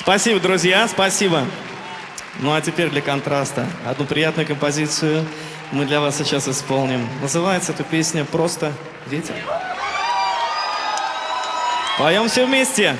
Спасибо, друзья, спасибо. Ну а теперь для контраста одну приятную композицию мы для вас сейчас исполним. Называется эта песня просто «Ветер». Поем все вместе.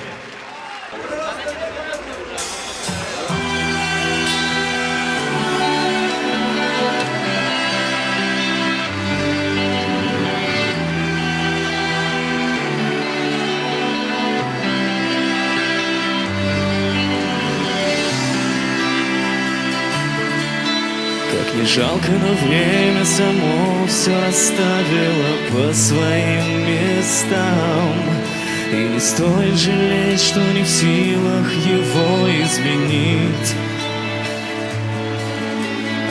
Как не жалко, но время само все расставило по своим местам. И не стоит жалеть, что не в силах его изменить.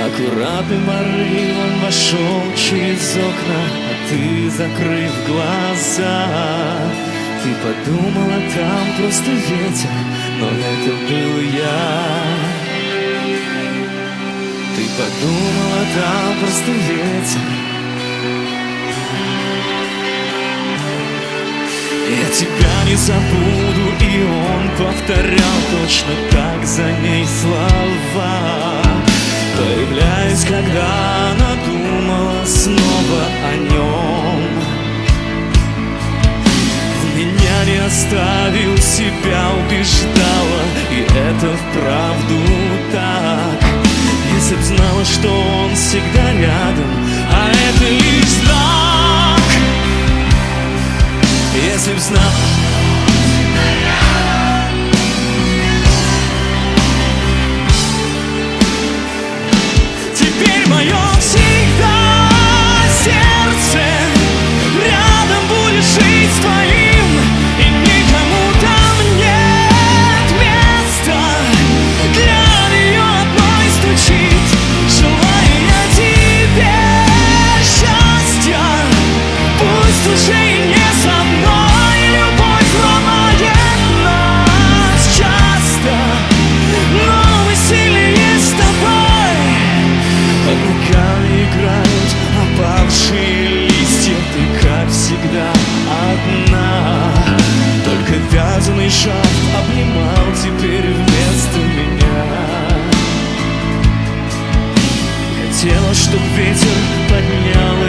Аккуратным порывом вошел через окна, а ты, закрыв глаза, ты подумала, там просто ветер, но это был я. Ты подумала, там просто ветер. Я тебя не забуду, и он повторял точно так за ней слова, появляясь, когда она думала снова о нем. В меня не оставил, себя убеждала, и это вправду так. Если б знала, что он всегда рядом, а это лишь знак. Если б знала, что он всегда рядом. Теперь мое всегда сердце рядом будет жить с твоим, и никому там нет места для нее одной стучит, желая тебе счастья. Пусть уже и не со мной, любовь ломает нас часто, но мы сильнее с тобой. Под ногами играют опавшие листья, ты, как всегда, одна. Только вязаный шарф обнимал теперь вместо меня. Хотела, чтоб ветер поднял